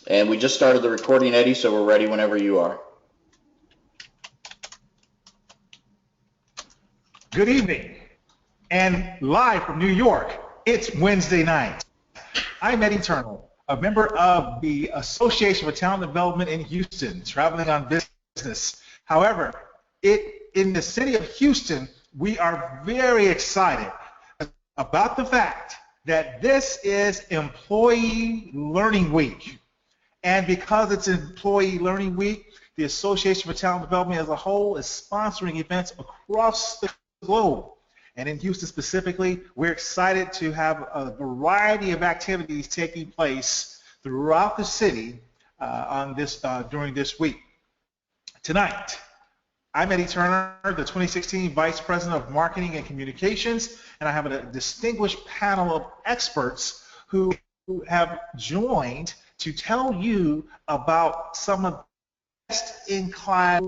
And we just started the recording, Eddie, so we're ready whenever you are. Good evening, and live from New York, it's Wednesday night. I'm Eddie Turner, a member of the Association for Talent Development in Houston, traveling on business. However, in the city of Houston, we are very excited about the fact that this is Employee Learning Week. And because it's Employee Learning Week, the Association for Talent Development as a whole is sponsoring events across the globe. And in Houston specifically, we're excited to have a variety of activities taking place throughout the city during this week. Tonight, I'm Eddie Turner, the 2016 Vice President of Marketing and Communications, and I have a distinguished panel of experts who have joined to tell you about some of the best-in-class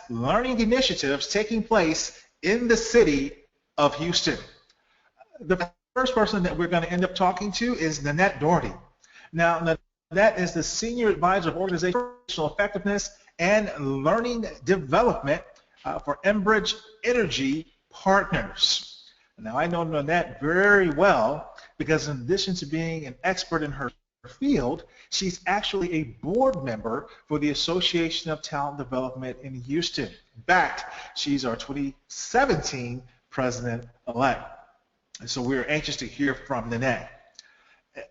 learning initiatives taking place in the city of Houston. The first person that we're going to end up talking to is Nannette Daugherty. Now, Nannette is the Senior Advisor of Organizational Effectiveness and Learning Development for Enbridge Energy Partners. Now, I know Nannette very well because in addition to being an expert in her field, she's actually a board member for the Association of Talent Development in Houston. In fact, she's our 2017 president-elect. So we're anxious to hear from Nannette.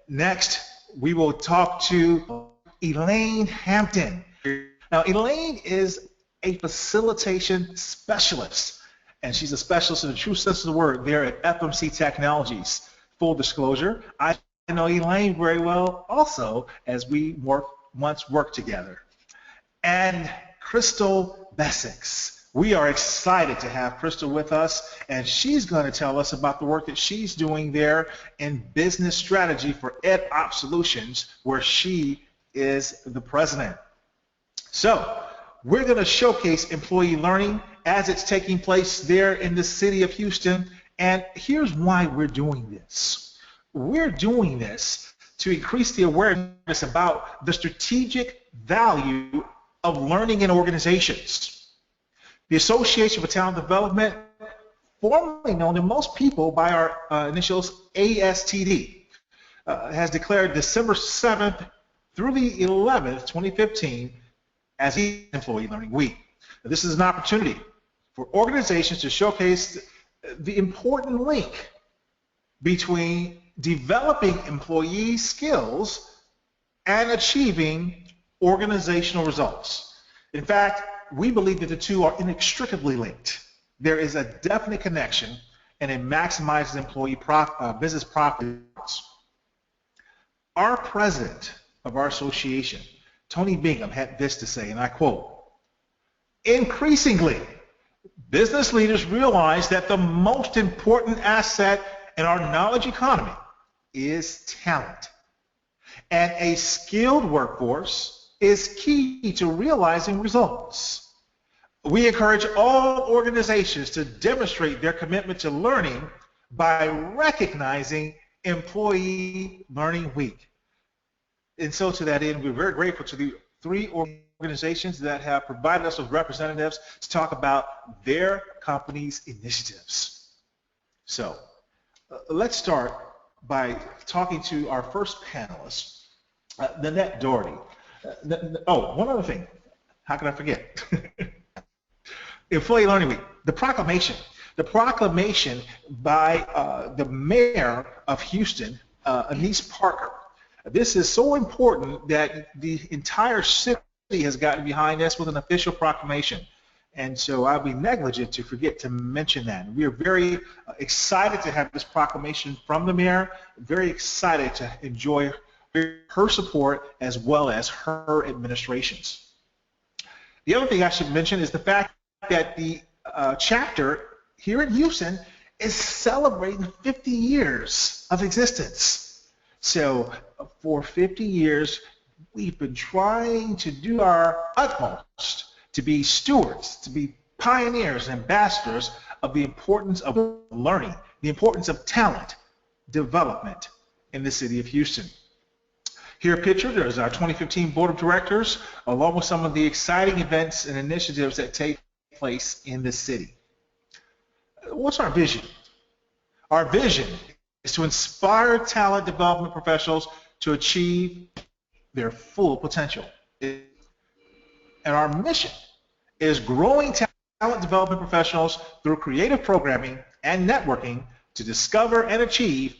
Next, we will talk to Elaine Hampton. Now, Elaine is a facilitation specialist, and she's a specialist in the true sense of the word there at FMC Technologies. Full disclosure, I know Elaine very well also, as we once worked together. And Crystal Bessix. We are excited to have Crystal with us, and she's going to tell us about the work that she's doing there in business strategy for edOpp Solutions, where she is the president. So we're going to showcase employee learning as it's taking place there in the city of Houston, and here's why we're doing this. We're doing this to increase the awareness about the strategic value of learning in organizations. The Association for Talent Development, formerly known to most people by our initials ASTD, has declared December 7th through the 11th, 2015, as Employee Learning Week. Now, this is an opportunity for organizations to showcase the important link between developing employee skills and achieving organizational results. In fact, we believe that the two are inextricably linked. There is a definite connection, and it maximizes employee business profits. Our president of our association, Tony Bingham, had this to say, and I quote, "Increasingly, business leaders realize that the most important asset in our knowledge economy is talent. And a skilled workforce is key to realizing results. We encourage all organizations to demonstrate their commitment to learning by recognizing Employee Learning Week." And so to that end, we're very grateful to the three organizations that have provided us with representatives to talk about their company's initiatives. So let's start by talking to our first panelist, Nannette Daugherty. Oh, one other thing. How can I forget? Employee Learning Week, the proclamation by the mayor of Houston, Anise Parker. This is so important that the entire city has gotten behind this with an official proclamation. And so I'll be negligent to forget to mention that. We are very excited to have this proclamation from the mayor, very excited to enjoy her support as well as her administration's. The other thing I should mention is the fact that the chapter here in Houston is celebrating 50 years of existence. So for 50 years, we've been trying to do our utmost to be stewards, to be pioneers and ambassadors of the importance of learning, the importance of talent development in the city of Houston. Here pictured is our 2015 Board of Directors, along with some of the exciting events and initiatives that take place in the city. What's our vision? Our vision is to inspire talent development professionals to achieve their full potential. And our mission is growing talent development professionals through creative programming and networking to discover and achieve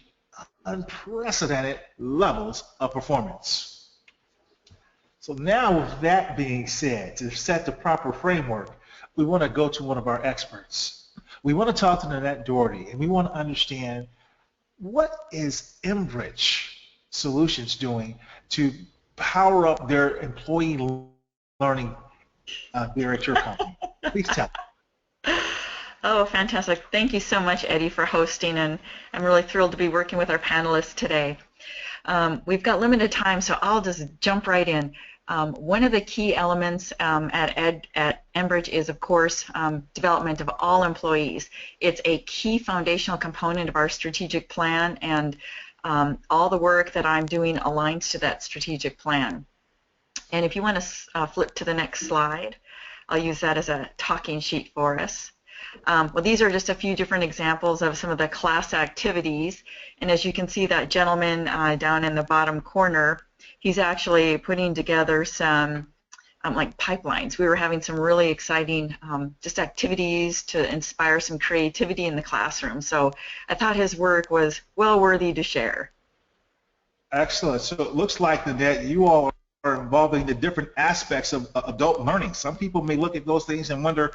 unprecedented levels of performance. So now, with that being said, to set the proper framework, we want to go to one of our experts. We want to talk to Nannette Daugherty, and we want to understand what is Enbridge Solutions doing to power up their employee learning there at your company. Please tell me. Oh, fantastic. Thank you so much, Eddie, for hosting, and I'm really thrilled to be working with our panelists today. We've got limited time, so I'll just jump right in. One of the key elements at Enbridge is, of course, development of all employees. It's a key foundational component of our strategic plan, and all the work that I'm doing aligns to that strategic plan. And if you want to flip to the next slide, I'll use that as a talking sheet for us. Well, these are just a few different examples of some of the class activities, and as you can see, that gentleman down in the bottom corner, he's actually putting together some like pipelines. We were having some really exciting just activities to inspire some creativity in the classroom, so I thought his work was well worthy to share. Excellent. So it looks like, Nannette, you all are involving the different aspects of adult learning. Some people may look at those things and wonder,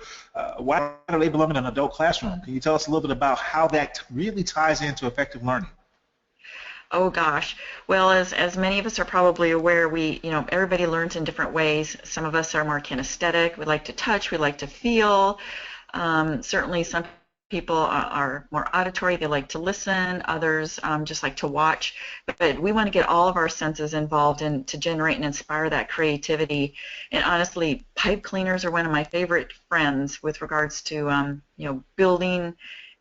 why do they belong in an adult classroom? Can you tell us a little bit about how that really ties into effective learning? Oh gosh, well, as many of us are probably aware, everybody learns in different ways. Some of us are more kinesthetic. We like to touch. We like to feel. Certainly, some people are more auditory. They like to listen. Others just like to watch. But we want to get all of our senses involved and to generate and inspire that creativity. And honestly, pipe cleaners are one of my favorite friends with regards to building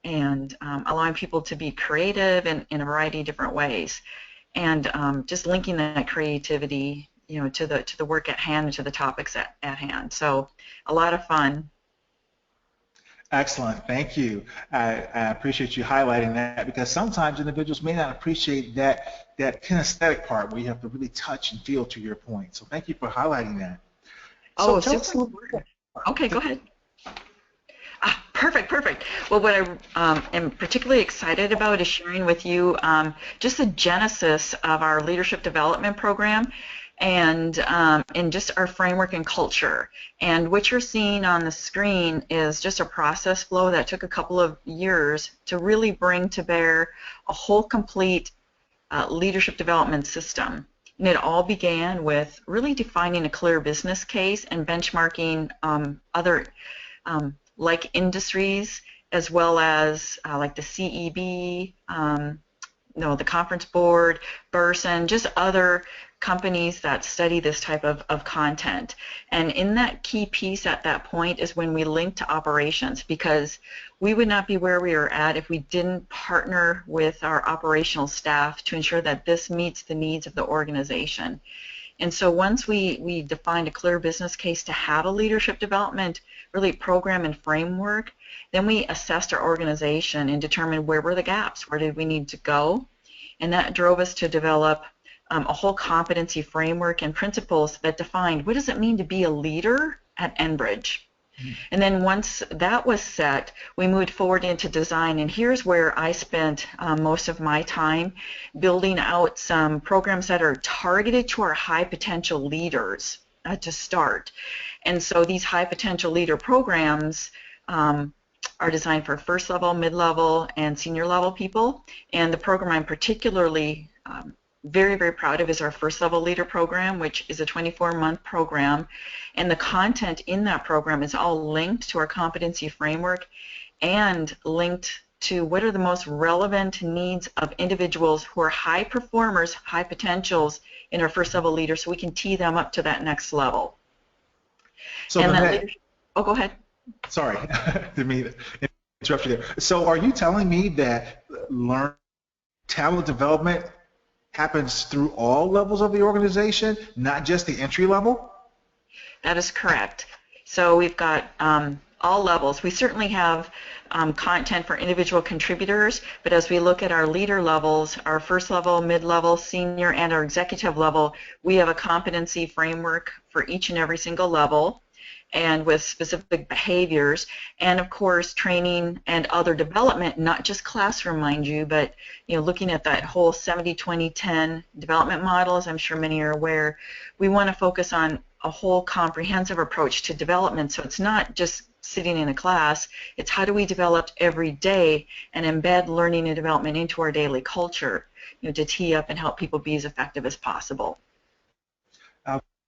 and allowing people to be creative in a variety of different ways, and just linking that creativity, to the work at hand and to the topics at hand. So a lot of fun. Excellent, thank you. I appreciate you highlighting that, because sometimes individuals may not appreciate that kinesthetic part where you have to really touch and feel, to your point. So thank you for highlighting that. Oh, super. Okay, go ahead. Perfect. Well, what I am particularly excited about is sharing with you just the genesis of our leadership development program and just our framework and culture. And what you're seeing on the screen is just a process flow that took a couple of years to really bring to bear a whole complete leadership development system. And it all began with really defining a clear business case and benchmarking other like industries, as well as like the CEB, the Conference Board, Burson, just other companies that study this type of content. And in that key piece at that point is when we link to operations, because we would not be where we are at if we didn't partner with our operational staff to ensure that this meets the needs of the organization. And so once we defined a clear business case to have a leadership development really program and framework, then we assessed our organization and determined where were the gaps, where did we need to go, and that drove us to develop a whole competency framework and principles that defined what does it mean to be a leader at Enbridge. And then once that was set, we moved forward into design, and here's where I spent most of my time building out some programs that are targeted to our high potential leaders to start. And so these high potential leader programs are designed for first level, mid-level, and senior level people. And the program I'm particularly very, very proud of is our first level leader program, which is a 24-month program, and the content in that program is all linked to our competency framework and linked to what are the most relevant needs of individuals who are high performers, high potentials in our first level leaders, so we can tee them up to that next level. So and Nannette, that leadership, oh, go ahead. Sorry, didn't mean to interrupt you there. So are you telling me that talent development happens through all levels of the organization, not just the entry level? That is correct. So we've got all levels. We certainly have content for individual contributors, but as we look at our leader levels, our first level, mid-level, senior, and our executive level, we have a competency framework for each and every single level, and with specific behaviors, and of course training and other development, not just classroom, mind you, but looking at that whole 70-20-10 development model, as I'm sure many are aware, we want to focus on a whole comprehensive approach to development. So it's not just sitting in a class, it's how do we develop every day and embed learning and development into our daily culture, to tee up and help people be as effective as possible.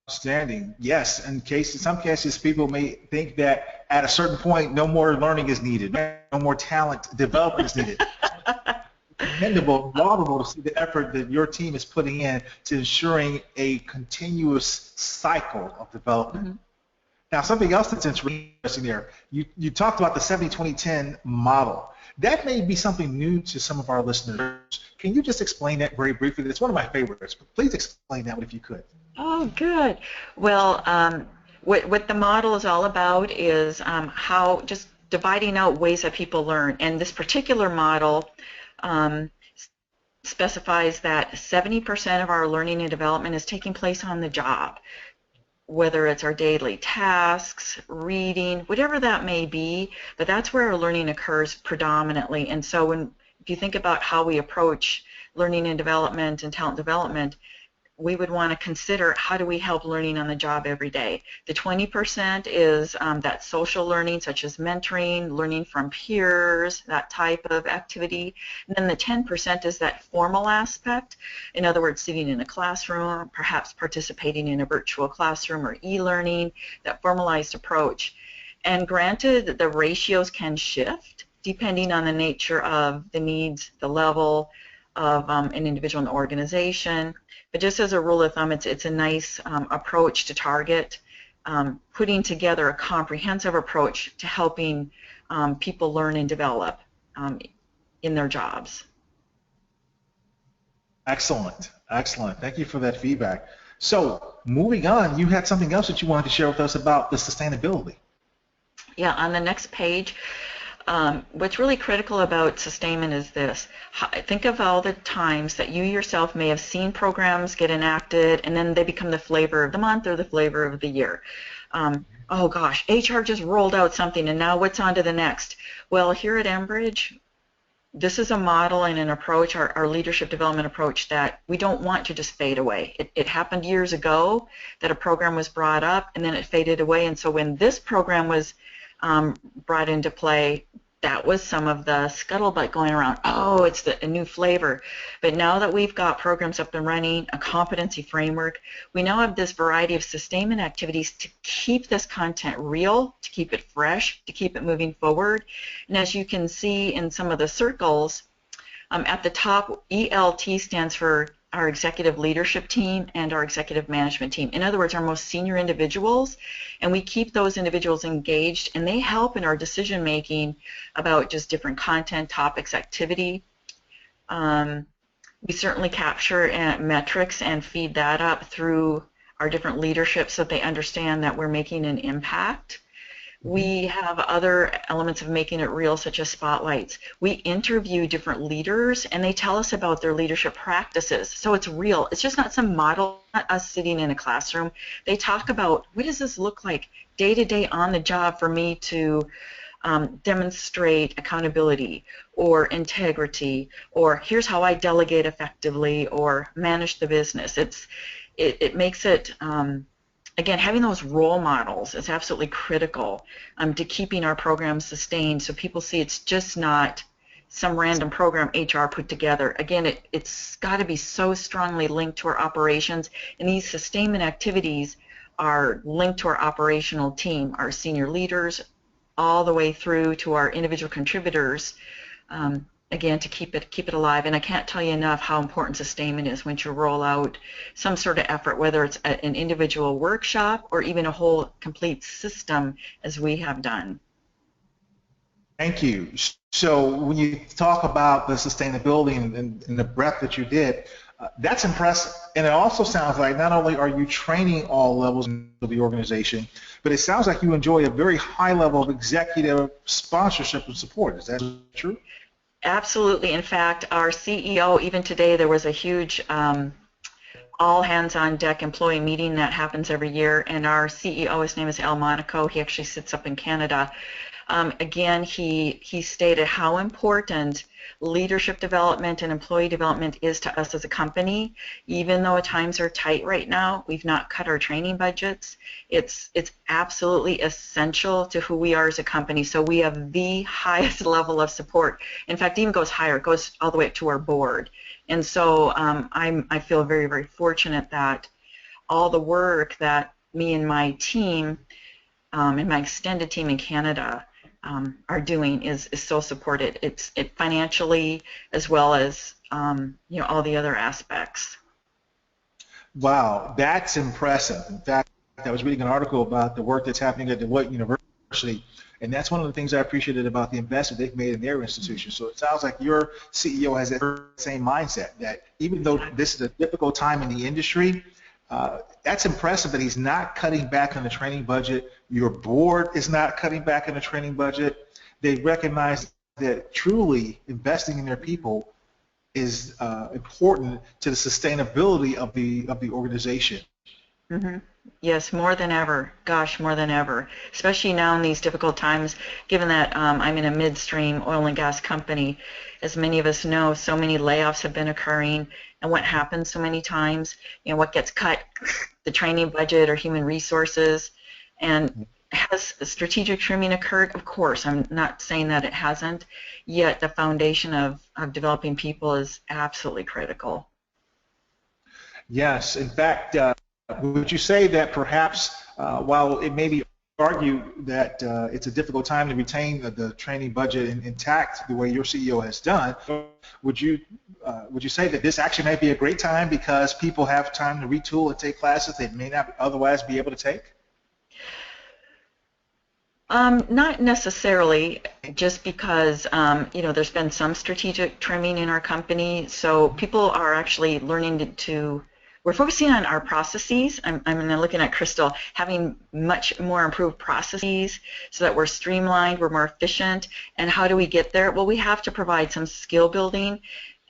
Outstanding. Yes, in some cases people may think that at a certain point no more learning is needed, no more talent development is needed. Commendable, laudable to see the effort that your team is putting in to ensuring a continuous cycle of development. Mm-hmm. Now, something else that's interesting there, you talked about the 70-20-10 model. That may be something new to some of our listeners. Can you just explain that very briefly? It's one of my favorites, but please explain that one if you could. Oh, good. Well, what the model is all about is how just dividing out ways that people learn. And this particular model specifies that 70% of our learning and development is taking place on the job, whether it's our daily tasks, reading, whatever that may be, but that's where our learning occurs predominantly. And so if you think about how we approach learning and development and talent development, we would want to consider how do we help learning on the job every day. The 20% is that social learning, such as mentoring, learning from peers, that type of activity. And then the 10% is that formal aspect. In other words, sitting in a classroom, perhaps participating in a virtual classroom or e-learning, that formalized approach. And granted, the ratios can shift depending on the nature of the needs, the level of an individual and organization. But just as a rule of thumb, it's a nice approach to target, putting together a comprehensive approach to helping people learn and develop in their jobs. Excellent, excellent. Thank you for that feedback. So moving on, you had something else that you wanted to share with us about the sustainability. Yeah, on the next page, what's really critical about sustainment is this. Think of all the times that you yourself may have seen programs get enacted and then they become the flavor of the month or the flavor of the year. Oh gosh, HR just rolled out something and now what's on to the next? Well, here at Enbridge, this is a model and an approach, our leadership development approach, that we don't want to just fade away. It happened years ago that a program was brought up and then it faded away, and so when this program was brought into play, that was some of the scuttlebutt going around. Oh, it's a new flavor. But now that we've got programs up and running, a competency framework, we now have this variety of sustainment activities to keep this content real, to keep it fresh, to keep it moving forward. And as you can see in some of the circles, at the top, ELT stands for our executive leadership team and our executive management team. In other words, our most senior individuals, and we keep those individuals engaged, and they help in our decision making about just different content, topics, activity. We certainly capture metrics and feed that up through our different leadership so that they understand that we're making an impact. We have other elements of making it real, such as spotlights. We interview different leaders, and they tell us about their leadership practices. So it's real. It's just not some model, not us sitting in a classroom. They talk about, what does this look like day to day on the job for me to demonstrate accountability or integrity, or here's how I delegate effectively or manage the business. It makes it... Again, having those role models is absolutely critical to keeping our programs sustained, so people see it's just not some random program HR put together. Again, it's got to be so strongly linked to our operations, and these sustainment activities are linked to our operational team, our senior leaders, all the way through to our individual contributors, again, to keep it alive. And I can't tell you enough how important sustainment is when you roll out some sort of effort, whether it's an individual workshop or even a whole complete system, as we have done. Thank you. So when you talk about the sustainability and the breadth that you did, That's impressive. And it also sounds like not only are you training all levels of the organization, but it sounds like you enjoy a very high level of executive sponsorship and support. Is that true? Absolutely. In fact, our CEO, even today, there was a huge all hands on deck employee meeting that happens every year, and our CEO, his name is Al Monaco, he actually sits up in Canada. Again, he stated how important leadership development and employee development is to us as a company. Even though times are tight right now, we've not cut our training budgets. It's absolutely essential to who we are as a company. So we have the highest level of support. In fact, it even goes higher. It goes all the way up to our board. And so I feel very, very fortunate that all the work that me and my team and my extended team in Canada are doing is so supported. It's financially as well as all the other aspects. Wow, that's impressive. In fact, I was reading an article about the work that's happening at Deloitte University, and that's one of the things I appreciated about the investment they've made in their institution. So it sounds like your CEO has that same mindset, that even though this is a difficult time in the industry, that's impressive that he's not cutting back on the training budget. Your board is not cutting back on the training budget. They recognize that truly investing in their people is important to the sustainability of the organization. Mm-hmm. Yes, more than ever. Gosh, more than ever. Especially now in these difficult times, given that I'm in a midstream oil and gas company. As many of us know, so many layoffs have been occurring, and what happens so many times, what gets cut, the training budget or human resources, and has strategic trimming occurred? Of course, I'm not saying that it hasn't, yet the foundation of developing people is absolutely critical. Yes, in fact, would you say that perhaps while it may be argued that it's a difficult time to retain the training budget intact the way your CEO has done, would you say that this actually might be a great time because people have time to retool and take classes they may not otherwise be able to take? Not necessarily, just because there's been some strategic trimming in our company, so people are actually learning we're focusing on our processes. I'm looking at Crystal, having much more improved processes so that we're streamlined, we're more efficient. And how do we get there? Well, we have to provide some skill building,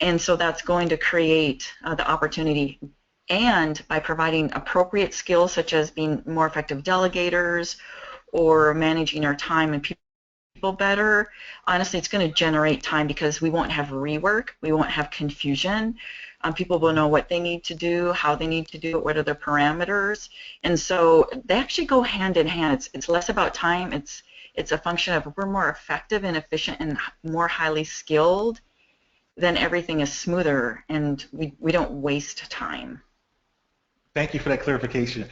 and so that's going to create the opportunity. And by providing appropriate skills such as being more effective delegators or managing our time and people better, honestly, it's going to generate time because we won't have rework, we won't have confusion. People will know what they need to do, how they need to do it, what are the parameters, and so they actually go hand in hand. It's less about time. It's a function of we're more effective and efficient and more highly skilled, then everything is smoother, and we don't waste time. Thank you for that clarification.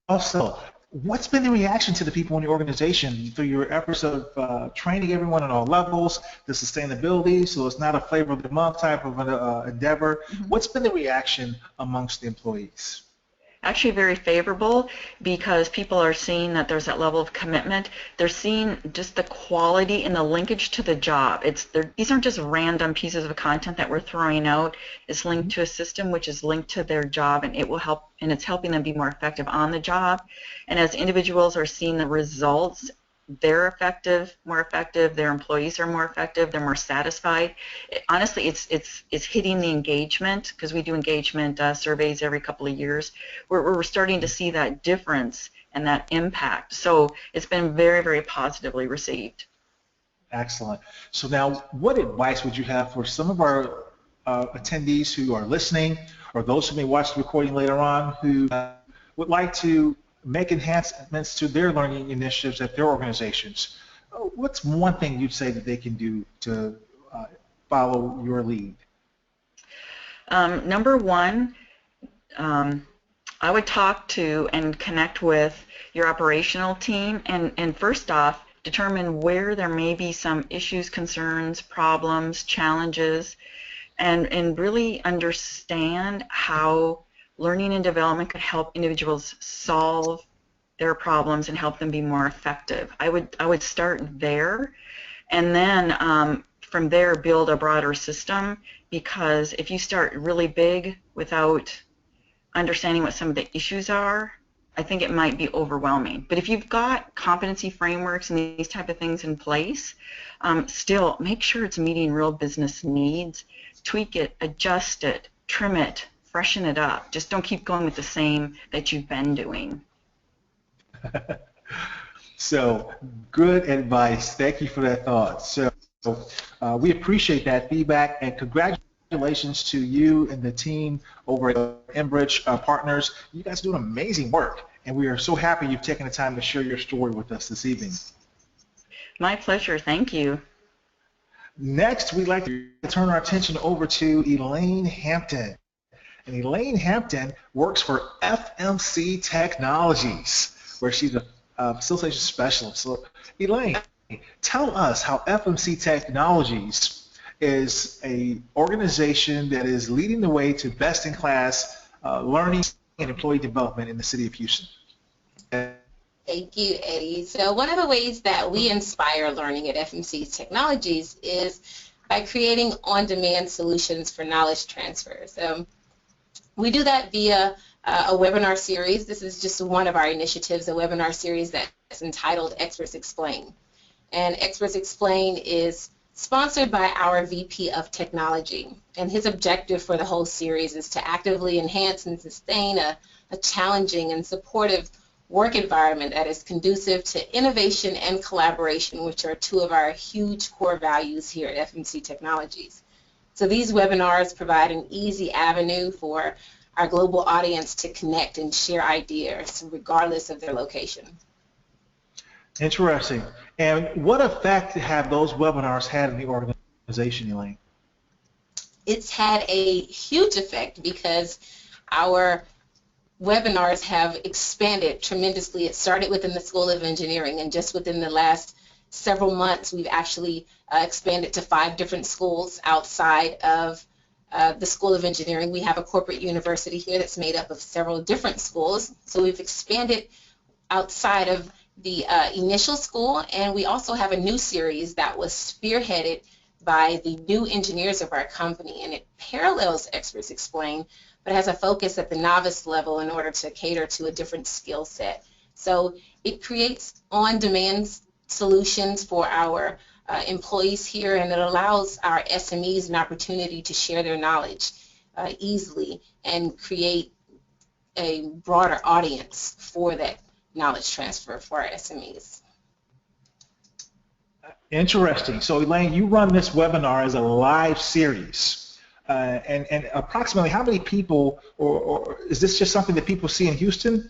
Also, what's been the reaction to the people in the organization through your efforts of training everyone at all levels, the sustainability, so it's not a flavor of the month type of an endeavor? Mm-hmm. What's been the reaction amongst the employees? Actually very favorable, because people are seeing that there's that level of commitment. They're seeing just the quality and the linkage to the job. These aren't just random pieces of content that we're throwing out. It's linked to a system which is linked to their job, and it will help, and it's helping them be more effective on the job. And as individuals are seeing the results, they're more effective, their employees are more effective, they're more satisfied. Honestly, it's hitting the engagement, because we do engagement surveys every couple of years. We're starting to see that difference and that impact. So it's been very, very positively received. Excellent. So now, what advice would you have for some of our attendees who are listening, or those who may watch the recording later on, who would like to make enhancements to their learning initiatives at their organizations? What's one thing you'd say that they can do to follow your lead? Number one, I would talk to and connect with your operational team, and first off, determine where there may be some issues, concerns, problems, challenges, and really understand how learning and development could help individuals solve their problems and help them be more effective. I would start there, and then from there build a broader system because if you start really big without understanding what some of the issues are, I think it might be overwhelming. But if you've got competency frameworks and these type of things in place, still make sure it's meeting real business needs. Tweak it, adjust it, trim it, freshen it up. Just don't keep going with the same that you've been doing. So, good advice. Thank you for that thought. So, we appreciate that feedback, and congratulations to you and the team over at Enbridge Partners. You guys are doing amazing work, and we are so happy you've taken the time to share your story with us this evening. My pleasure. Thank you. Next, we'd like to turn our attention over to Elaine Hampton. And Elaine Hampton works for FMC Technologies, where she's a facilitation specialist. So, Elaine, tell us how FMC Technologies is an organization that is leading the way to best-in-class learning and employee development in the city of Houston. Thank you, Eddie. So one of the ways that we inspire learning at FMC Technologies is by creating on-demand solutions for knowledge transfer. So we do that via a webinar series. This is just one of our initiatives, a webinar series that's entitled Experts Explain. And Experts Explain is sponsored by our VP of Technology. And his objective for the whole series is to actively enhance and sustain a challenging and supportive work environment that is conducive to innovation and collaboration, which are two of our huge core values here at FMC Technologies. So these webinars provide an easy avenue for our global audience to connect and share ideas regardless of their location. Interesting. And what effect have those webinars had in the organization, Elaine? It's had a huge effect because our webinars have expanded tremendously. It started within the School of Engineering, and just within the last several months we've actually expanded to 5 different schools outside of the School of Engineering. We have a corporate university here that's made up of several different schools, so we've expanded outside of the initial school, and we also have a new series that was spearheaded by the new engineers of our company, and it parallels Experts Explain, but has a focus at the novice level in order to cater to a different skill set. So it creates on-demand solutions for our employees here, and it allows our SMEs an opportunity to share their knowledge easily and create a broader audience for that knowledge transfer for our SMEs. Interesting. So, Elaine, you run this webinar as a live series. And approximately how many people, or is this just something that people see in Houston?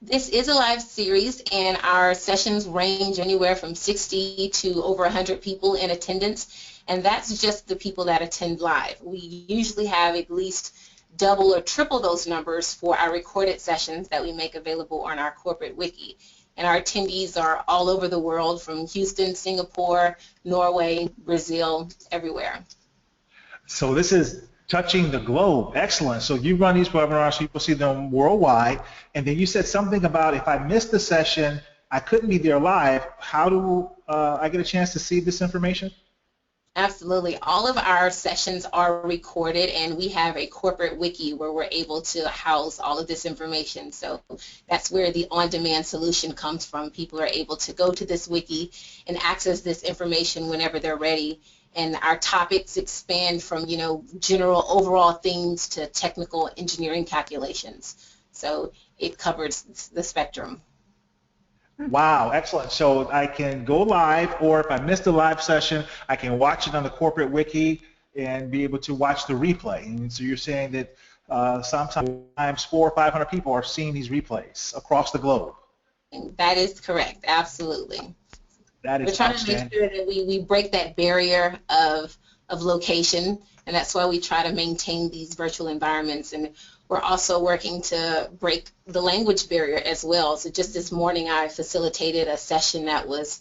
This is a live series, and our sessions range anywhere from 60 to over 100 people in attendance, and that's just the people that attend live. We usually have at least double or triple those numbers for our recorded sessions that we make available on our corporate wiki. And our attendees are all over the world, from Houston, Singapore, Norway, Brazil, everywhere. So this is touching the globe. Excellent. So you run these webinars, people see them worldwide, and then you said something about if I missed the session, I couldn't be there live. How do I get a chance to see this information? Absolutely. All of our sessions are recorded, and we have a corporate wiki where we're able to house all of this information. So that's where the on-demand solution comes from. People are able to go to this wiki and access this information whenever they're ready. And our topics expand from, general overall themes to technical engineering calculations. So it covers the spectrum. Wow, excellent. So I can go live, or if I missed a live session, I can watch it on the corporate wiki and be able to watch the replay. And so you're saying that sometimes 400 or 500 people are seeing these replays across the globe. That is correct, absolutely. That is We're trying to make sure that we break that barrier of location, and that's why we try to maintain these virtual environments. And we're also working to break the language barrier as well. So just this morning I facilitated a session that was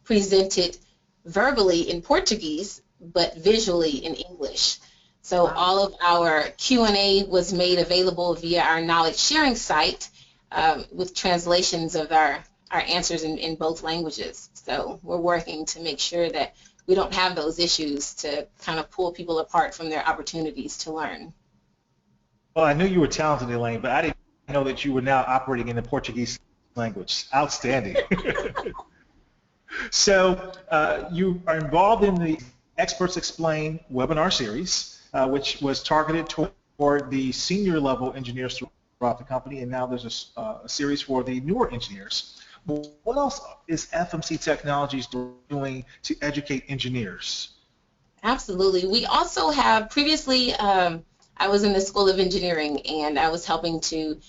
presented verbally in Portuguese but visually in English. So all of our Q&A was made available via our knowledge sharing site with translations of our answers in both languages. So we're working to make sure that we don't have those issues to kind of pull people apart from their opportunities to learn. Well, I knew you were talented, Elaine, but I didn't know that you were now operating in the Portuguese language. Outstanding. So you are involved in the Experts Explain webinar series, which was targeted toward the senior level engineers throughout the company, and now there's a series for the newer engineers. What else is FMC Technologies doing to educate engineers? Absolutely. We also have previously, I was in the School of Engineering, and I was helping to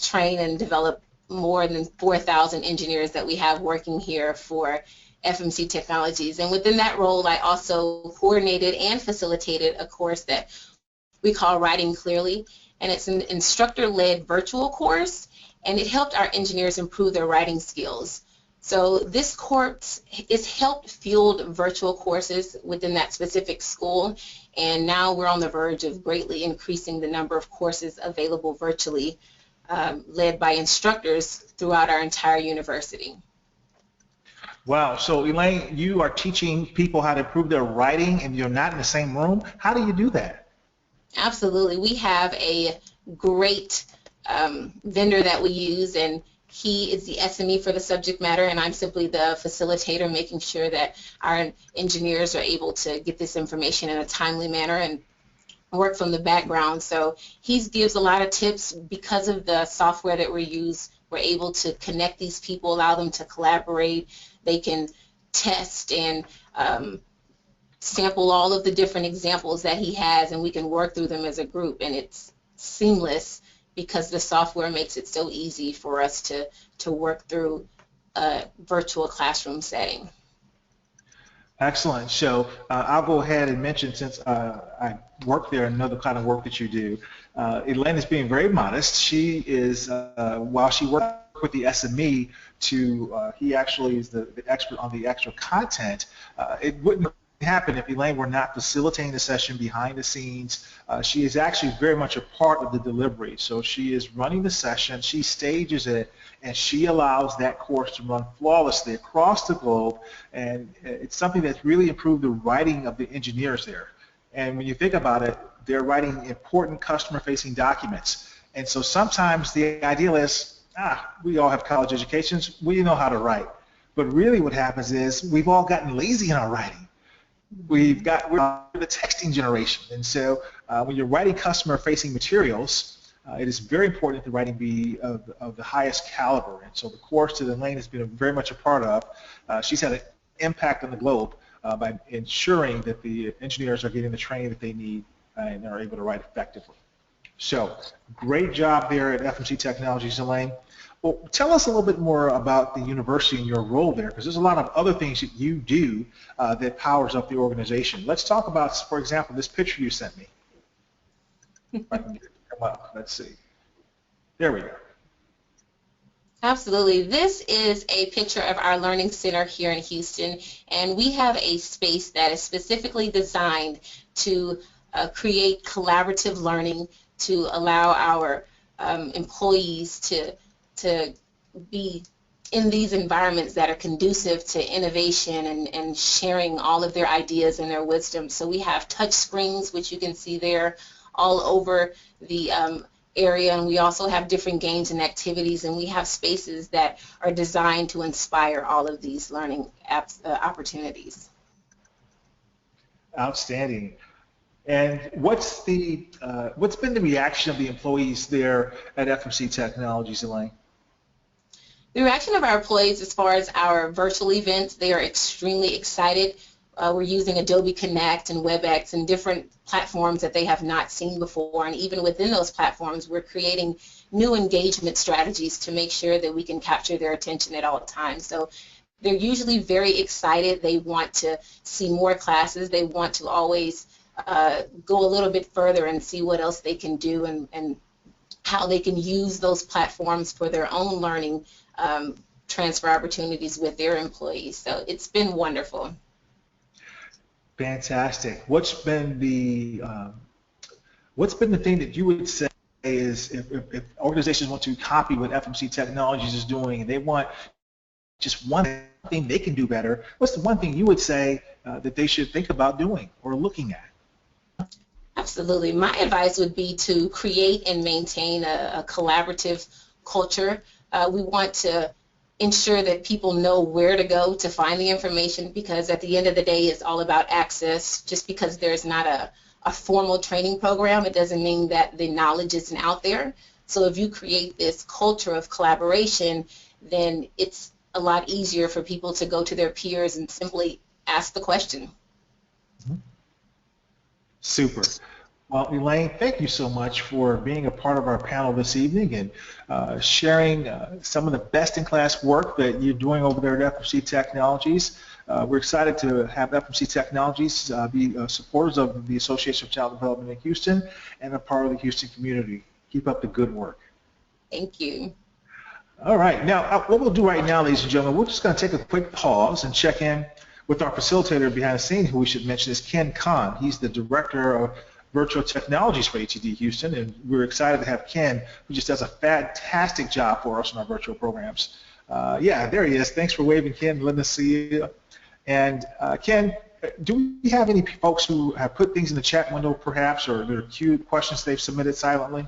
train and develop more than 4,000 engineers that we have working here for FMC Technologies. And within that role, I also coordinated and facilitated a course that we call Writing Clearly, and it's an instructor-led virtual course, and it helped our engineers improve their writing skills. So this course is helped fueled virtual courses within that specific school, and now we're on the verge of greatly increasing the number of courses available virtually, led by instructors throughout our entire university. Wow, so Elaine, you are teaching people how to improve their writing and you're not in the same room. How do you do that? Absolutely. We have a great vendor that we use, and he is the SME for the subject matter, and I'm simply the facilitator, making sure that our engineers are able to get this information in a timely manner and work from the background. So he gives a lot of tips. Because of the software that we use, we're able to connect these people, allow them to collaborate. They can test and sample all of the different examples that he has, and we can work through them as a group, and it's seamless because the software makes it so easy for us to work through a virtual classroom setting. Excellent. So I'll go ahead and mention, since I work there and know the kind of work that you do, Elaine is being very modest. She is, while she works with the SME he actually is the expert on the extra content, it wouldn't happen if Elaine were not facilitating the session behind the scenes. She is actually very much a part of the delivery. So she is running the session, she stages it, and she allows that course to run flawlessly across the globe, and it's something that's really improved the writing of the engineers there. And when you think about it, they're writing important customer-facing documents. And so sometimes the ideal is, we all have college educations, we know how to write. But really what happens is we've all gotten lazy in our writing. We're the texting generation. And so when you're writing customer-facing materials, it is very important that the writing be of the highest caliber. And so the course that Elaine has been very much a part of, she's had an impact on the globe by ensuring that the engineers are getting the training that they need and are able to write effectively. So great job there at FMC Technologies, Elaine. Well, tell us a little bit more about the university and your role there, because there's a lot of other things that you do that powers up the organization. Let's talk about, for example, this picture you sent me. If I can get it to come up. Let's see. There we go. Absolutely. This is a picture of our Learning Center here in Houston, and we have a space that is specifically designed to create collaborative learning, to allow our employees to be in these environments that are conducive to innovation and sharing all of their ideas and their wisdom. So we have touch screens, which you can see there all over the area, and we also have different games and activities, and we have spaces that are designed to inspire all of these learning opportunities. Outstanding. And what's been the reaction of the employees there at FMC Technologies, Elaine? The reaction of our employees as far as our virtual events, they are extremely excited. We're using Adobe Connect and WebEx and different platforms that they have not seen before, and even within those platforms we're creating new engagement strategies to make sure that we can capture their attention at all times. So they're usually very excited. They want to see more classes. They want to always go a little bit further and see what else they can do and how they can use those platforms for their own learning transfer opportunities with their employees. So it's been wonderful. Fantastic. What's been the thing that you would say is if organizations want to copy what FMC Technologies is doing and they want just one thing they can do better, what's the one thing you would say that they should think about doing or looking at? Absolutely. My advice would be to create and maintain a collaborative culture. We want to ensure that people know where to go to find the information, because at the end of the day, it's all about access. Just because there's not a formal training program, it doesn't mean that the knowledge isn't out there. So if you create this culture of collaboration, then it's a lot easier for people to go to their peers and simply ask the question. Super. Well, Elaine, thank you so much for being a part of our panel this evening and sharing some of the best-in-class work that you're doing over there at FMC Technologies. We're excited to have FMC Technologies be supporters of the Association of Child Development in Houston and a part of the Houston community. Keep up the good work. Thank you. All right. Now, what we'll do right now, ladies and gentlemen, we're just going to take a quick pause and check in with our facilitator behind the scenes, who we should mention is Ken Kahn. He's the Director of Virtual Technologies for ATD Houston, and we're excited to have Ken, who just does a fantastic job for us in our virtual programs. Yeah, there he is. Thanks for waving, Ken, letting us see you. And Ken, do we have any folks who have put things in the chat window, perhaps, or there are queued questions they've submitted silently?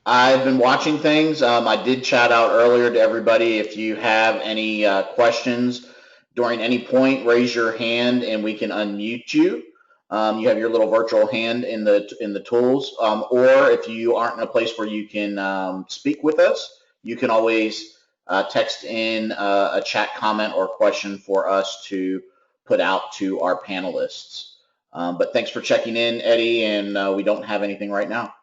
I've been watching things. I did chat out earlier to everybody. If you have any questions during any point, raise your hand and we can unmute you. You have your little virtual hand in the tools, or if you aren't in a place where you can speak with us, you can always text in a chat comment or question for us to put out to our panelists. But thanks for checking in, Eddie, and we don't have anything right now.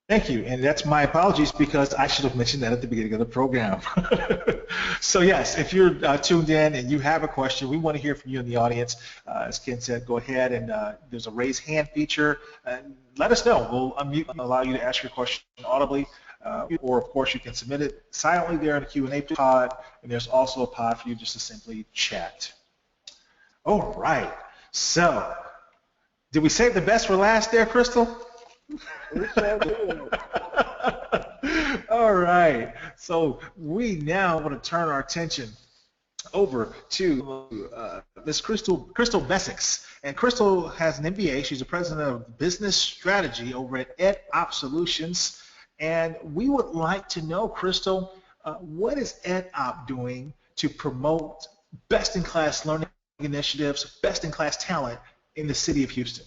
Thank you, and that's my apologies because I should have mentioned that at the beginning of the program. So yes, if you're tuned in and you have a question, we want to hear from you in the audience. As Ken said, go ahead and there's a raise hand feature. Let us know. We'll unmute and allow you to ask your question audibly, or of course you can submit it silently there in the Q&A pod, and there's also a pod for you just to simply chat. All right, so did we save the best for last there, Crystal? All right, so we now want to turn our attention over to Miss Crystal Bessix, and Crystal has an M.B.A. She's the president of business strategy over at edOpp Solutions, and we would like to know, Crystal, what is edOpp doing to promote best-in-class learning initiatives, best-in-class talent in the city of Houston?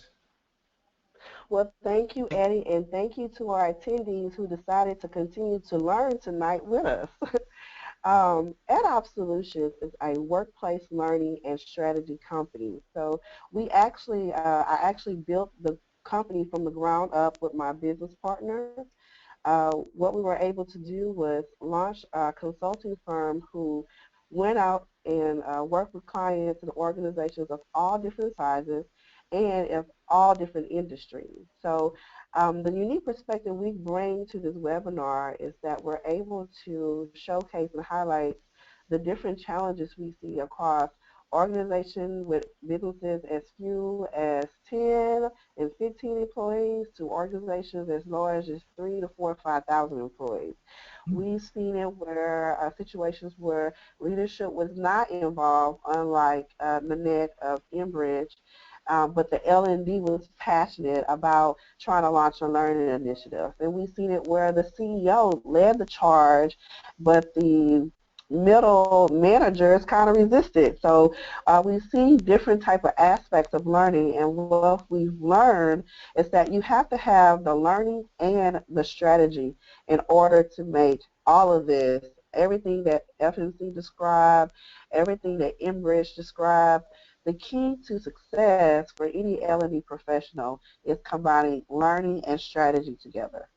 Well, thank you, Eddie, and thank you to our attendees who decided to continue to learn tonight with us. edOpp Solutions is a workplace learning and strategy company. So we actually, I actually built the company from the ground up with my business partner. What we were able to do was launch a consulting firm who went out and worked with clients and organizations of all different sizes and of all different industries. So the unique perspective we bring to this webinar is that we're able to showcase and highlight the different challenges we see across organizations with businesses as few as 10 and 15 employees to organizations as large as 3,000 to 4,000 or 5,000 employees. We've seen it where situations where leadership was not involved, unlike Nannette of Enbridge, but the L&D was passionate about trying to launch a learning initiative. And we've seen it where the CEO led the charge, but the middle managers kind of resisted. So we see different type of aspects of learning, and what we've learned is that you have to have the learning and the strategy in order to make all of this, everything that FMC described, everything that Enbridge described. The key to success for any L&D professional is combining learning and strategy together.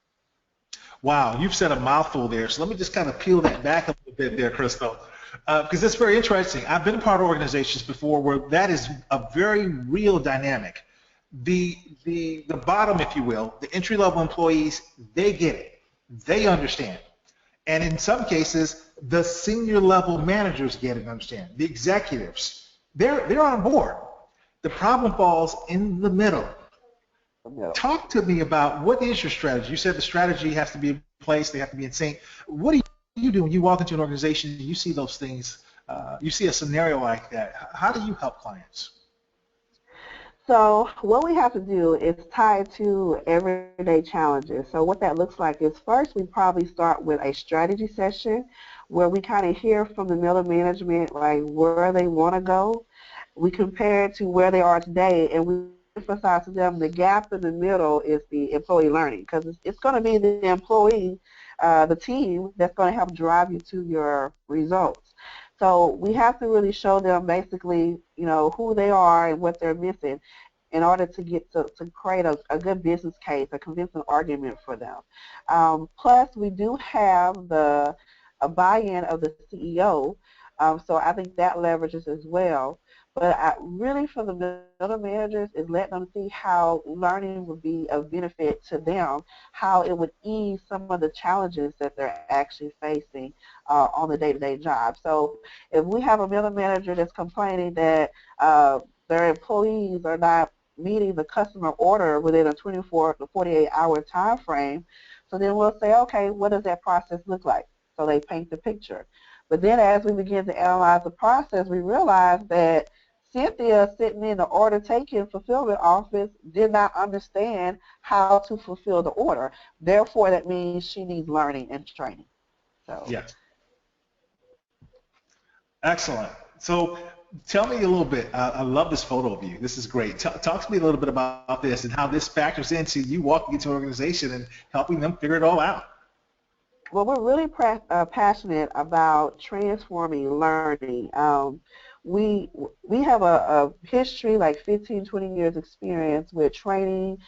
Wow, you've said a mouthful there, so let me just kind of peel that back a little bit there, Crystal, because it's very interesting. I've been a part of organizations before where that is a very real dynamic. The bottom, if you will, the entry-level employees, they get it. They understand. And in some cases, the senior-level managers get it and understand. The executives, they're on board. The problem falls in the middle. Talk to me about what is your strategy. You said the strategy has to be in place, they have to be in sync. What do you do when you walk into an organization, you see those things, you see a scenario like that? How do you help clients? So what we have to do is tie it to everyday challenges. So what that looks like is first we probably start with a strategy session where we kind of hear from the middle management like where they want to go. We compare it to where they are today, and we emphasize to them the gap in the middle is the employee learning, because it's going to be the employee, the team that's going to help drive you to your results. So we have to really show them basically, who they are and what they're missing in order to get to create a good business case, a convincing argument for them. Plus, we do have a buy-in of the CEO, so I think that leverages as well. But really for the middle managers is letting them see how learning would be of benefit to them, how it would ease some of the challenges that they're actually facing on the day-to-day job. So if we have a middle manager that's complaining that their employees are not meeting the customer order within a 24 to 48-hour time frame, so then we'll say, okay, what does that process look like? So they paint the picture. But then as we begin to analyze the process, we realize that Cynthia sitting in the order taking fulfillment office did not understand how to fulfill the order. Therefore, that means she needs learning and training. So. Yes. Excellent. So tell me a little bit. I love this photo of you. This is great. Talk to me a little bit about this and how this factors into you walking into an organization and helping them figure it all out. Well, we're really passionate about transforming learning. We have a history, like 15, 20 years experience with training,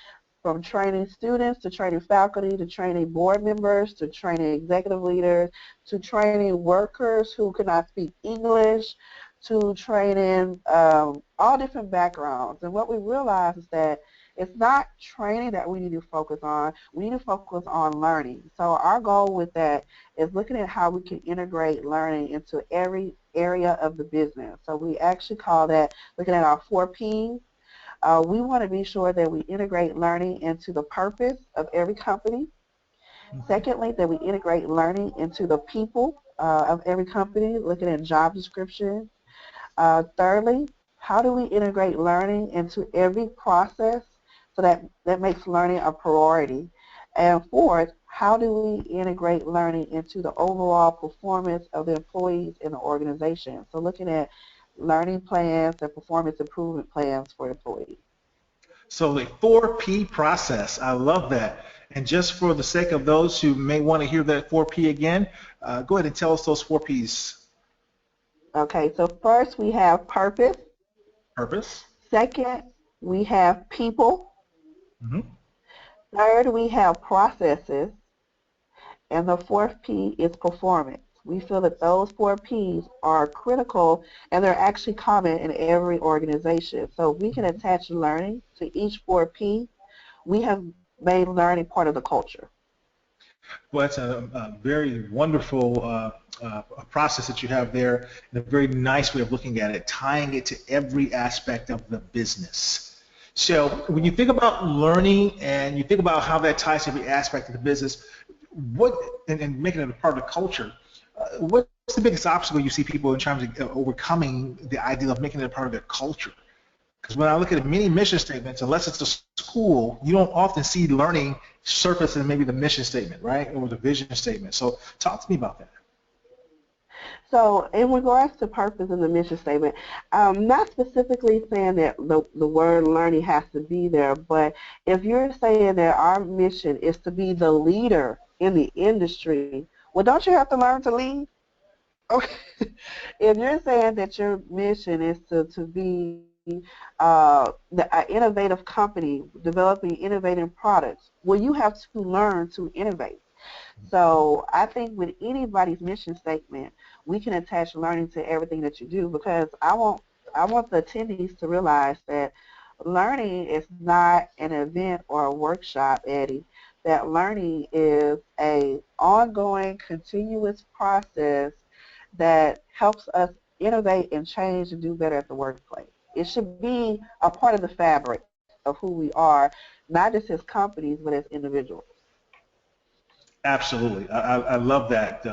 from training students to training faculty to training board members to training executive leaders to training workers who could not speak English to training all different backgrounds. And what we realize is that it's not training that we need to focus on. We need to focus on learning. So our goal with that is looking at how we can integrate learning into every area of the business. So we actually call that looking at our 4 Ps. We want to be sure that we integrate learning into the purpose of every company. Secondly, that we integrate learning into the people of every company, looking at job descriptions. Thirdly, how do we integrate learning into every process so that makes learning a priority? And fourth, how do we integrate learning into the overall performance of the employees in the organization? So looking at learning plans and performance improvement plans for employees. So the 4P process, I love that. And just for the sake of those who may want to hear that 4P again, go ahead and tell us those 4Ps. Okay, so first we have purpose. Purpose. Second, we have people. Mm-hmm. Third, we have processes. And the 4th P is performance. We feel that those 4 Ps are critical, and they're actually common in every organization. So we can attach learning to each 4 P. We have made learning part of the culture. Well, that's a very wonderful process that you have there, and a very nice way of looking at it, tying it to every aspect of the business. So when you think about learning and you think about how that ties to every aspect of the business, and making it a part of the culture, what's the biggest obstacle you see people in terms of overcoming the idea of making it a part of their culture? Because when I look at many mission statements, unless it's a school, you don't often see learning surface in maybe the mission statement, right, or the vision statement. So talk to me about that. So in regards to purpose in the mission statement, not specifically saying that the word learning has to be there, but if you're saying that our mission is to be the leader in the industry, well, don't you have to learn to lead? Okay. If you're saying that your mission is to be an innovative company developing innovative products, well, you have to learn to innovate. So I think with anybody's mission statement, we can attach learning to everything that you do, because I want the attendees to realize that learning is not an event or a workshop, Eddie. That learning is an ongoing, continuous process that helps us innovate and change and do better at the workplace. It should be a part of the fabric of who we are, not just as companies, but as individuals. Absolutely. I love that.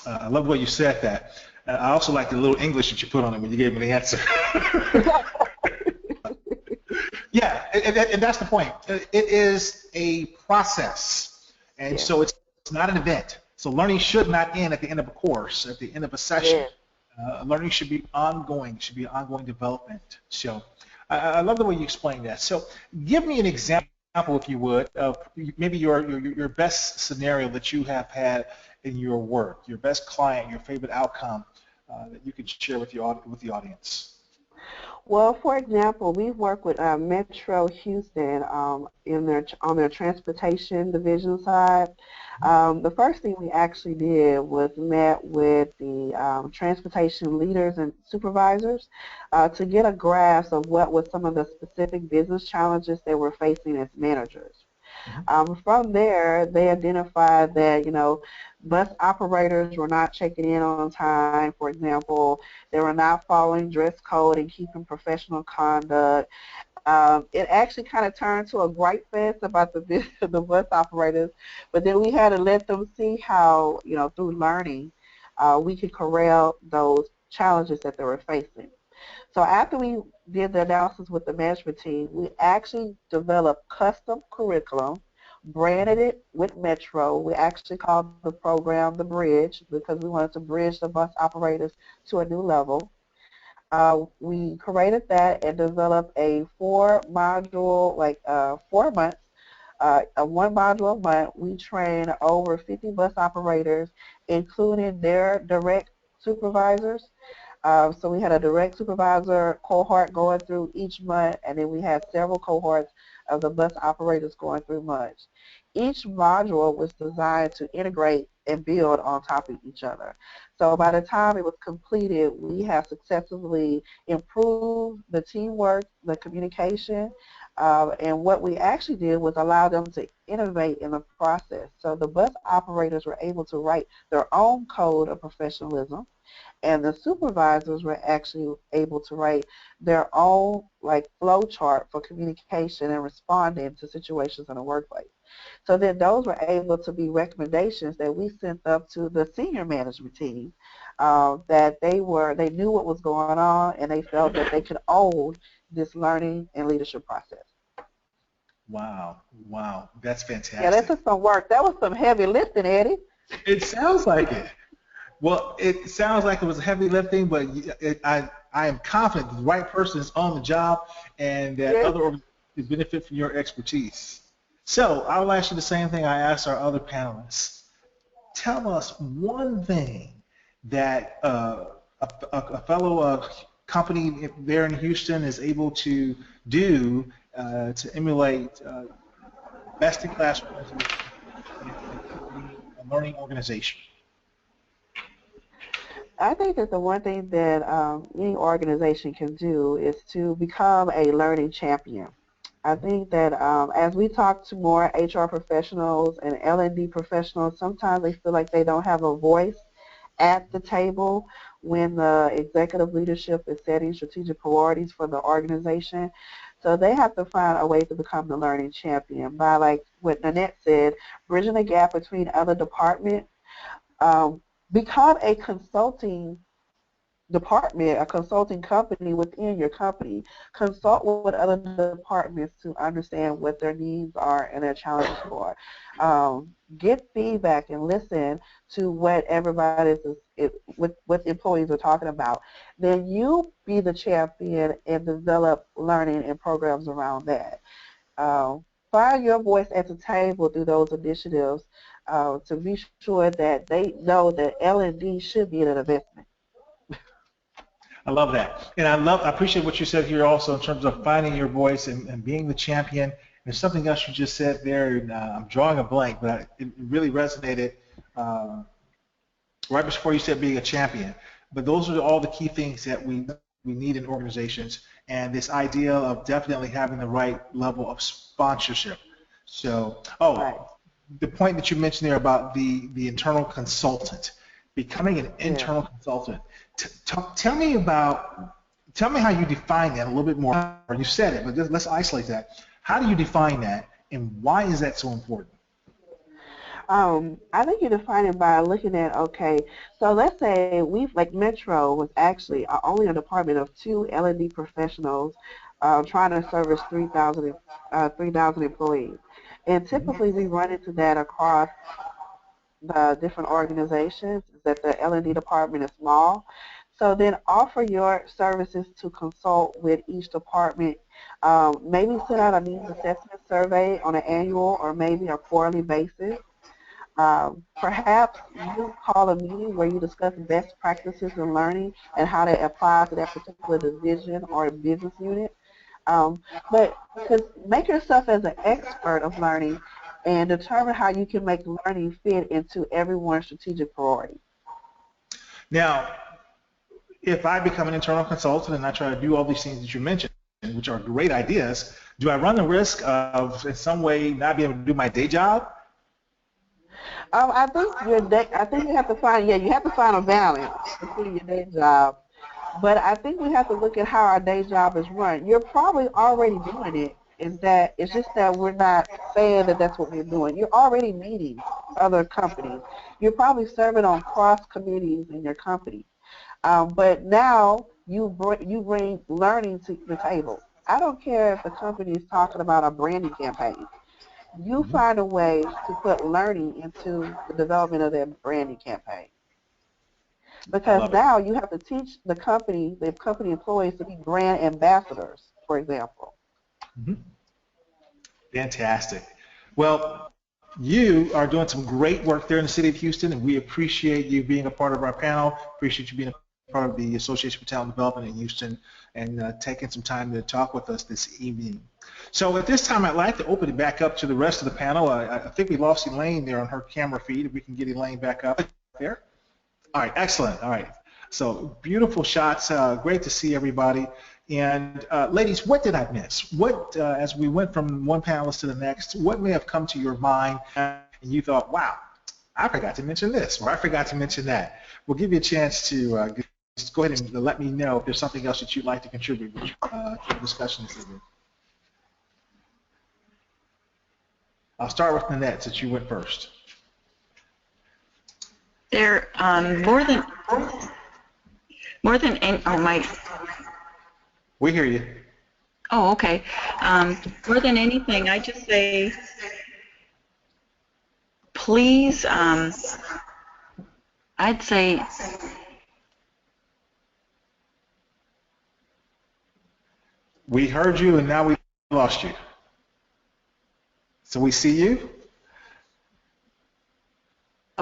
I love what you said that. I also like the little English that you put on it when you gave me the answer. Yeah, and that's the point. It is a process, and Yeah. so it's not an event. So learning should not end at the end of a course, at the end of a session. Learning should be ongoing, should be ongoing development. So I love the way you explained that. So give me an example, if you would, of maybe your best scenario that you have had in your work, your best client, your favorite outcome that you could share with the audience. Well, for example, we've worked with Metro Houston on their transportation division side. The first thing we actually did was met with the transportation leaders and supervisors to get a grasp of what was some of the specific business challenges they were facing as managers. From there, they identified that, bus operators were not checking in on time, for example. They were not following dress code and keeping professional conduct. It actually kind of turned to a gripe fest about the bus operators, but then we had to let them see how, through learning, we could corral those challenges that they were facing. So after we did the analysis with the management team, we actually developed custom curriculum, branded it with Metro. We actually called the program the Bridge because we wanted to bridge the bus operators to a new level. We created that and developed a 4-module, 4 months, a 1 module a month. We trained over 50 bus operators, including their direct supervisors. So we had a direct supervisor cohort going through each month, and then we had several cohorts of the bus operators going through months. Each module was designed to integrate and build on top of each other. So by the time it was completed, we have successfully improved the teamwork, the communication, and what we actually did was allow them to innovate in the process. So the bus operators were able to write their own code of professionalism, and the supervisors were actually able to write their own flow chart for communication and responding to situations in the workplace. So then those were able to be recommendations that we sent up to the senior management team, that they knew what was going on, and they felt that they could own this learning and leadership process. Wow, that's fantastic. Yeah, this is some work. That was some heavy lifting, Eddie. It sounds like it. Well, it sounds like it was heavy lifting, but I am confident the right person is on the job and that other organizations benefit from your expertise. So I will ask you the same thing I asked our other panelists. Tell us one thing that a fellow company there in Houston is able to do to emulate best-in-class learning organization. I think that the one thing that any organization can do is to become a learning champion. I think that as we talk to more HR professionals and L&D professionals, sometimes they feel like they don't have a voice at the table when the executive leadership is setting strategic priorities for the organization. So they have to find a way to become the learning champion by, like what Nannette said, bridging the gap between other departments. Become a consulting department, a consulting company within your company. Consult with other departments to understand what their needs are and their challenges are. Get feedback and listen to what everybody what employees are talking about. Then you be the champion and develop learning and programs around that. Find your voice at the table through those initiatives to be sure that they know that L&D should be an investment. I love that. And I appreciate what you said here also in terms of finding your voice and being the champion. There's something else you just said there, and I'm drawing a blank, but it really resonated right before you said being a champion. But those are all the key things that we need in organizations, and this idea of definitely having the right level of sponsorship. So, right. The point that you mentioned there about the internal consultant, becoming an internal consultant. Tell me how you define that a little bit more. You said it, but let's isolate that. How do you define that, and why is that so important? I think you define it by looking at, okay, so let's say we've, like Metro was actually only a department of two L&D professionals trying to service 3,000 employees. And typically we run into that across the different organizations, is that the L&D department is small. So then offer your services to consult with each department. Maybe send out a needs assessment survey on an annual or maybe a quarterly basis. Perhaps you call a meeting where you discuss best practices in learning and how they apply to that particular division or business unit. But make yourself as an expert of learning and determine how you can make learning fit into everyone's strategic priority. Now, if I become an internal consultant and I try to do all these things that you mentioned, which are great ideas, do I run the risk of in some way not being able to do my day job? I think you have to find a balance between your day job. But I think we have to look at how our day job is run. You're probably already doing it. Is that it's just that we're not saying that that's what we're doing. You're already meeting other companies. You're probably serving on cross committees in your company. But now you bring learning to the table. I don't care if the company is talking about a branding campaign. You find a way to put learning into the development of that branding campaign. Because now you have to teach the company employees to be brand ambassadors, for example. Mm-hmm. Fantastic. Well, you are doing some great work there in the city of Houston, and we appreciate you being a part of our panel, appreciate you being a part of the Association for Talent Development in Houston, and taking some time to talk with us this evening. So at this time, I'd like to open it back up to the rest of the panel. I think we lost Elaine there on her camera feed. If we can get Elaine back up there. All right, excellent. All right. So beautiful shots. Great to see everybody. And ladies, what did I miss? What, as we went from one panelist to the next, what may have come to your mind and you thought, wow, I forgot to mention this, or I forgot to mention that? We'll give you a chance to just go ahead and let me know if there's something else that you'd like to contribute to the discussion this evening. I'll start with Nannette, since you went first. There, more than any, oh my. We hear you. Oh, okay. More than anything, I just say, please, I'd say, we heard you and now we lost you. So we see you?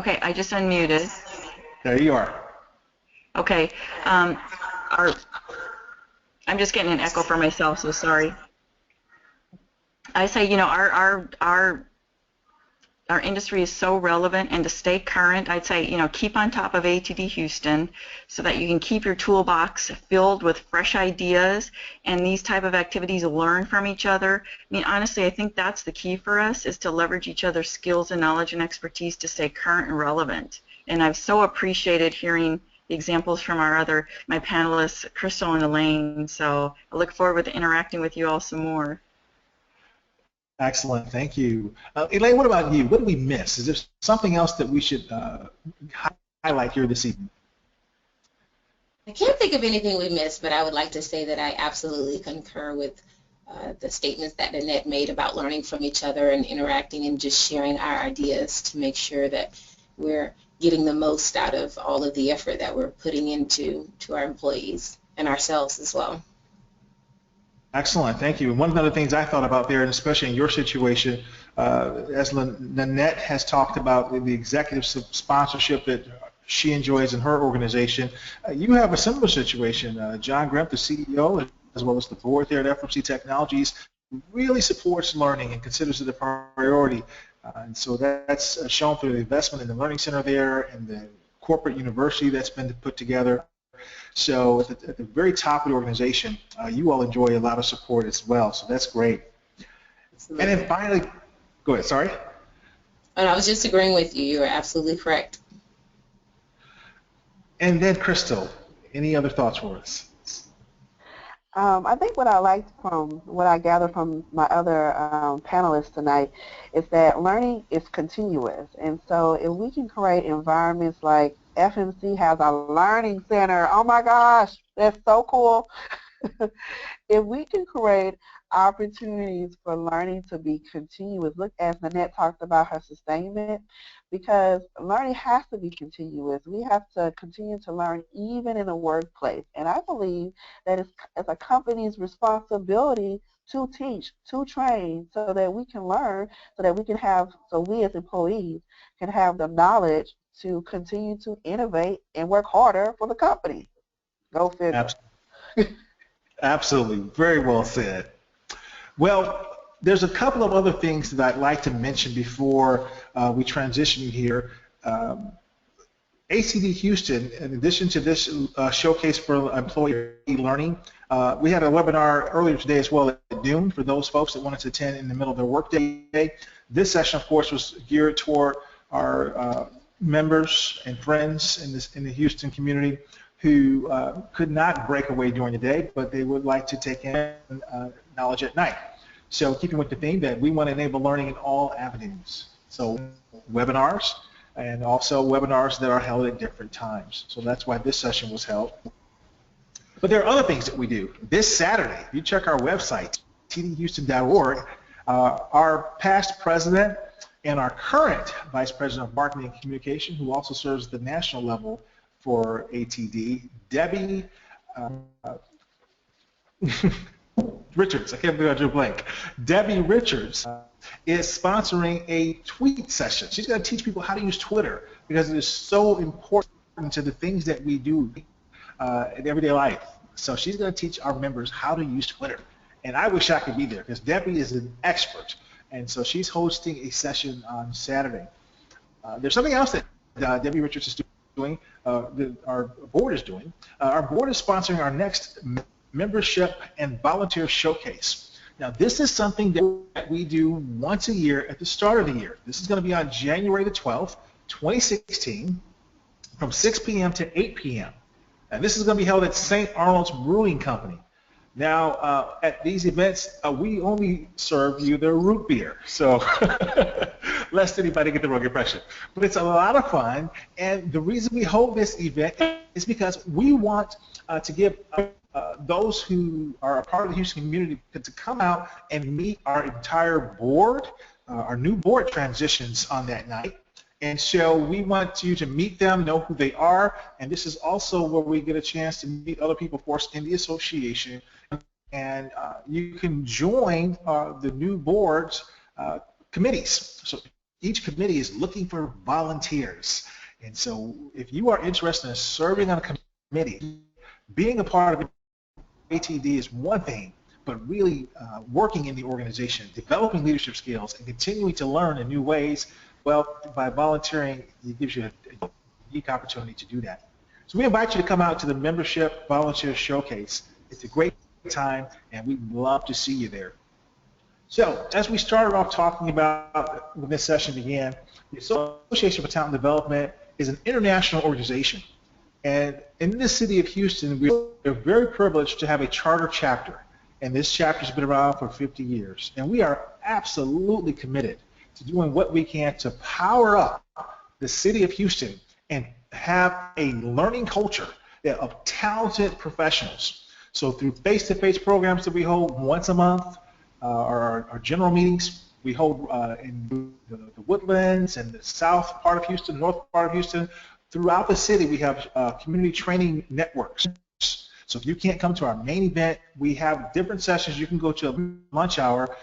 okay, I just unmuted. There you are. Okay. I'm just getting an echo for myself, so sorry. I say, you know, our industry is so relevant, and to stay current, I'd say, you know, keep on top of ATD Houston so that you can keep your toolbox filled with fresh ideas and these type of activities, learn from each other. I mean, honestly, I think that's the key for us, is to leverage each other's skills and knowledge and expertise to stay current and relevant. And I've so appreciated hearing the examples from my panelists, Crystal and Elaine. So I look forward to interacting with you all some more. Excellent, thank you. Elaine, what about you? What did we miss? Is there something else that we should highlight here this evening? I can't think of anything we missed, but I would like to say that I absolutely concur with the statements that Nannette made about learning from each other and interacting and just sharing our ideas to make sure that we're getting the most out of all of the effort that we're putting into our employees and ourselves as well. Excellent, thank you. And one of the things I thought about there, and especially in your situation, as Nannette has talked about the executive sponsorship that she enjoys in her organization, you have a similar situation. John Grimp, the CEO, as well as the board there at FMC Technologies, really supports learning and considers it a priority. And so that's shown through the investment in the Learning Center there and the corporate university that's been put together. So at the very top of the organization, you all enjoy a lot of support as well, so that's great. Absolutely. And then finally, go ahead, sorry? And I was just agreeing with you. You're absolutely correct. And then Crystal, any other thoughts for us? I think what I liked from what I gathered from my other panelists tonight is that learning is continuous. And so if we can create environments like FMC has a learning center, oh my gosh, that's so cool. If we can create opportunities for learning to be continuous, look, as Nannette talked about her sustainment, because learning has to be continuous. We have to continue to learn even in the workplace. And I believe that it's a company's responsibility to teach, to train, so that we can learn, so that we can have, so we as employees can have the knowledge to continue to innovate and work harder for the company. Go figure. Absolutely. Very well said. Well, there's a couple of other things that I'd like to mention before we transition here. ATD Houston, in addition to this showcase for employee learning, we had a webinar earlier today as well at noon for those folks that wanted to attend in the middle of their workday. This session, of course, was geared toward our members and friends in the Houston community who could not break away during the day, but they would like to take in knowledge at night. So keeping with the theme that we want to enable learning in all avenues. So webinars, and also webinars that are held at different times. So that's why this session was held. But there are other things that we do. This Saturday, if you check our website, tdhouston.org, our past president and our current vice president of marketing and communication, who also serves at the national level for ATD, Debbie Richards, I can't believe I drew a blank. Debbie Richards is sponsoring a tweet session. She's going to teach people how to use Twitter because it is so important to the things that we do in everyday life. So she's going to teach our members how to use Twitter. And I wish I could be there because Debbie is an expert. And so she's hosting a session on Saturday. There's something else that Debbie Richards is doing, that our board is doing. Our board is sponsoring our next membership and volunteer showcase. Now, this is something that we do once a year at the start of the year. This is going to be on January the 12th, 2016, from 6 p.m. to 8 p.m. And this is going to be held at St. Arnold's Brewing Company. Now, at these events, we only serve you the root beer, so lest anybody get the wrong impression. But it's a lot of fun, and the reason we hold this event is because we want to give those who are a part of the Houston community to come out and meet our entire board. Our new board transitions on that night. And so we want you to meet them, know who they are, and this is also where we get a chance to meet other people, of course, in the association. And you can join the new board's committees. So each committee is looking for volunteers. And so if you are interested in serving on a committee, being a part of ATD is one thing, but really working in the organization, developing leadership skills, and continuing to learn in new ways, well, by volunteering, it gives you a unique opportunity to do that. So we invite you to come out to the Membership Volunteer Showcase. It's a great time, and we'd love to see you there. So, as we started off talking about when this session began, the Association for Talent Development is an international organization. And in the city of Houston, we are very privileged to have a charter chapter. And this chapter has been around for 50 years. And we are absolutely committed to doing what we can to power up the city of Houston and have a learning culture of talented professionals. So through face-to-face programs that we hold once a month, our general meetings we hold in the Woodlands and the south part of Houston, north part of Houston. Throughout the city, we have community training networks. So if you can't come to our main event, we have different sessions. You can go to a lunch hour,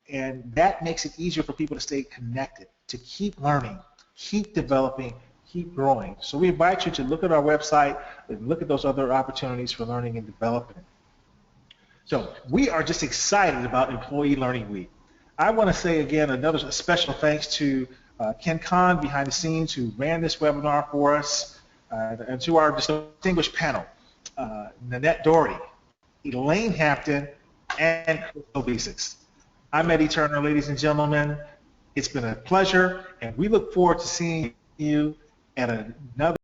and that makes it easier for people to stay connected, to keep learning, keep developing, keep growing. So we invite you to look at our website and look at those other opportunities for learning and development. So we are just excited about Employee Learning Week. I want to say again another special thanks to Ken Kahn behind the scenes who ran this webinar for us, and to our distinguished panel, Nannette Daugherty, Elaine Hampton, and Bessix. I'm Eddie Turner, ladies and gentlemen. It's been a pleasure, and we look forward to seeing you at another